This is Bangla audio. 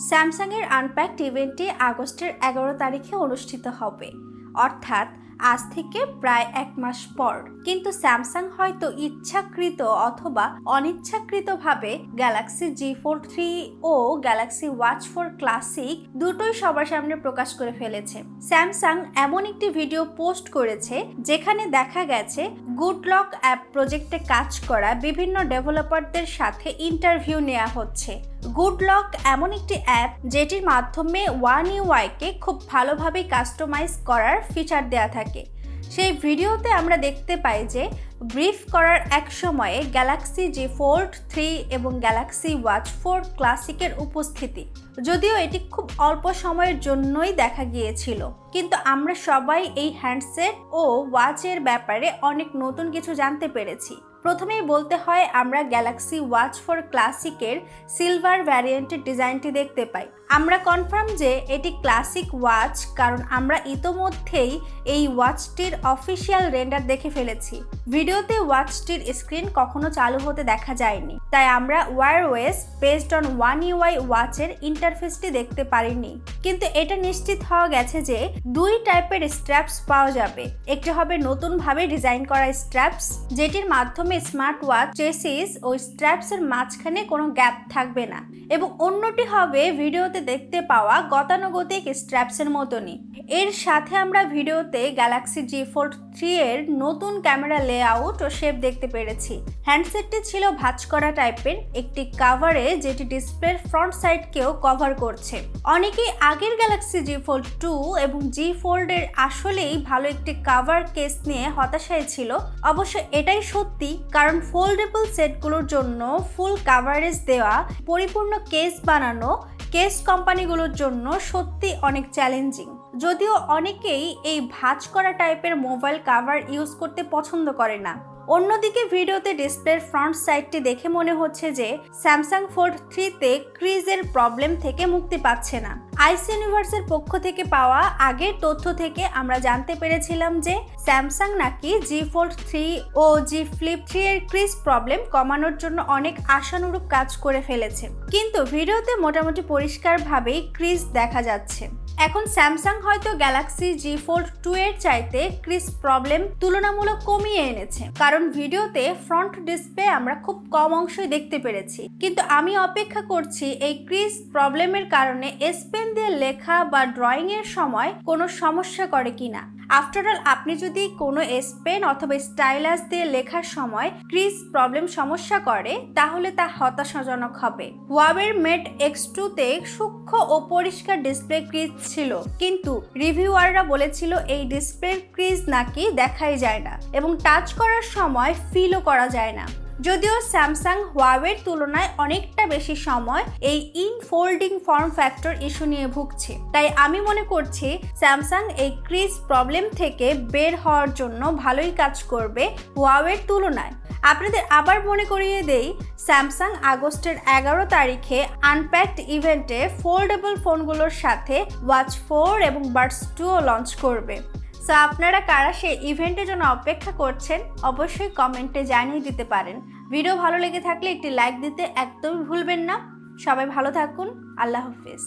স্যামসাংয়ের আনপ্যাকড ইভেন্টটি আগস্টের 11 তারিখে অনুষ্ঠিত হবে, অর্থাৎ আজ থেকে প্রায় 1 মাস পর। কিন্তু স্যামসাং হয়তো ইচ্ছাকৃত অথবা অনিচ্ছাকৃতভাবে গ্যালাক্সি জি ফোল্ড 3 ও গ্যালাক্সি ওয়াচ 4 ক্লাসিক দুটোই সবার সামনে প্রকাশ করে ফেলেছে। স্যামসাং এমন একটি ভিডিও পোস্ট করেছে যেখানে দেখা গেছে গুডলক অ্যাপ প্রজেক্টে কাজ করা বিভিন্ন ডেভেলপারদের সাথে ইন্টারভিউ নেওয়া হচ্ছে। গুডলক এমন একটি অ্যাপ যেটির মাধ্যমে ওয়ান ইউআইকে খুব ভালোভাবে কাস্টমাইজ করার ফিচার দেয়া থাকে। সেই ভিডিওতে আমরা দেখতে পাই যে ব্রিফ করার এক সময়ে গ্যালাক্সি জি ফোল্ড 3 এবং গ্যালাক্সি ওয়াচ 4 ক্লাসিকের উপস্থিতি, যদিও এটি খুব অল্প সময়ের জন্যই দেখা গিয়েছিল, কিন্তু আমরা সবাই এই হ্যান্ডসেট ও ওয়াচের ব্যাপারে অনেক নতুন কিছু জানতে পেরেছি। প্রথমেই বলতে হয় আমরা গ্যালাক্সি ওয়াচ 4 ক্লাসিকের সিলভার ভ্যারিয়েন্টের ডিজাইনটি দেখতে পাই। আমরা কনফার্ম যে এটি ক্লাসিক ওয়াচ, কারণ আমরা ইতোমধ্যেই এই ওয়াচটির অফিসিয়াল রেন্ডার দেখে ফেলেছি। ভিডিওতে ওয়াচটির স্ক্রিন কখনো চালু হতে দেখা যায়নি, তাই আমরা ওয়্যারওয়েস বেসড অন ওয়ান ইউআই ওয়াচের ইন্টারফেসটি দেখতে পারিনি। কিন্তু এটা নিশ্চিত হওয়া গেছে যে 2 টাইপের স্ট্র্যাপস পাওয়া যাবে। একটি হবে নতুনভাবে ডিজাইন করা স্ট্র্যাপস, যেটির মাধ্যমে স্মার্ট ওয়াচ চেসিস ও স্ট্র্যাপসের মাঝখানে কোনো গ্যাপ থাকবে না, এবং অন্যটি হবে ভিডিওতে দেখতে পাওয়া গতানুগতিক স্ট্র্যাপসের মতনই। এর সাথে আমরা ভিডিওতে গ্যালাক্সি জি ফোল্ড 3 এর নতুন ক্যামেরা লেআউট ও শেপ দেখতে পেরেছি। হ্যান্ডসেটটি ছিল ভাঁজ করা টাইপের একটি কাভারে, যেটি ডিসপ্লের ফ্রন্ট সাইডকেও কভার করছে। অনেকেই আগের গ্যালাক্সি জি ফোল্ড 2 এবং জি ফোল্ডের আসলেই ভালো একটি কাভার কেস নিয়ে হতাশায় ছিল। অবশ্য এটাই সত্যি, কারণ ফোল্ডেবল সেটগুলোর জন্য ফুল কাভারেজ দেওয়া পরিপূর্ণ কেস বানানো কেস কোম্পানিগুলোর জন্য সত্যি অনেক চ্যালেঞ্জিং। যদিও অনেকেই এই ভাঁজ করা টাইপের মোবাইল কাভার ইউজ করতে পছন্দ করে না। অন্যদিকে ভিডিওতে ডিসপ্লের ফ্রন্ট সাইডটি দেখে মনে হচ্ছে যে স্যামসাং ফোল্ড 3-তে ক্রিজের প্রবলেম থেকে মুক্তি পাচ্ছে না। আইস ইউনিভার্সের পক্ষ থেকে পাওয়া আগের তথ্য থেকে আমরা জানতে পেরেছিলাম যে স্যামসাং নাকি জি ফোল্ড 3 ও জি ফ্লিপ 3 এর ক্রিজ প্রবলেম কমানোর জন্য অনেক আশানুরূপ কাজ করে ফেলেছে, কিন্তু ভিডিওতে মোটামুটি পরিষ্কারভাবেই ক্রিজ দেখা যাচ্ছে। এখন স্যামসাং হয়তো গ্যালাক্সি জি ফোল্ড 2 এর চাইতে ক্রিজ প্রবলেম তুলনামূলক কমিয়ে এনেছে, কারণ ভিডিওতে ফ্রন্ট ডিসপ্লে আমরা খুব কম অংশই দেখতে পেরেছি। কিন্তু আমি অপেক্ষা করছি এই ক্রিজ প্রবলেমের কারণে এস পেন দিয়ে লেখা বা ড্রয়িং এর সময় কোনো সমস্যা করে কিনা। আফটার অল, আপনি যদি কোনো এস পেন অথবা স্টাইলাস দিয়ে লেখার সময় ক্রিজ প্রবলেম সমস্যা করে, তাহলে তা হতাশাজনক হবে। হুয়াওয়ের মেট X2-তে সূক্ষ্ম ও পরিষ্কার ডিসপ্লে ক্রিজ ছিল, কিন্তু রিভিউয়াররা বলেছিল এই ডিসপ্লে ক্রিজ নাকি দেখাই যায় না এবং টাচ করার সময় ফিলও করা যায় না। যদিও স্যামসাং হুয়াওয়ের তুলনায় অনেকটা বেশি সময় এই ইনফোল্ডিং ফর্ম ফ্যাক্টর ইস্যু নিয়ে ভুগছে, তাই আমি মনে করছি স্যামসাং এই ক্রিজ প্রবলেম থেকে বের হওয়ার জন্য ভালোই কাজ করবে হুয়াওয়ের তুলনায়। আপনাদের আবার মনে করিয়ে দেই, স্যামসাং আগস্টের 11 তারিখে আনপ্যাকড ইভেন্টে ফোল্ডেবল ফোনগুলোর সাথে ওয়াচ 4 এবং বাডস 2ও লঞ্চ করবে। সো আপনারা কারা সেই ইভেন্টের জন্য অপেক্ষা করছেন অবশ্যই কমেন্টে জানিয়ে দিতে পারেন। ভিডিও ভালো লেগে থাকলে একটি লাইক দিতে একদমই ভুলবেন না। সবাই ভালো থাকুন। আল্লাহ হাফেজ।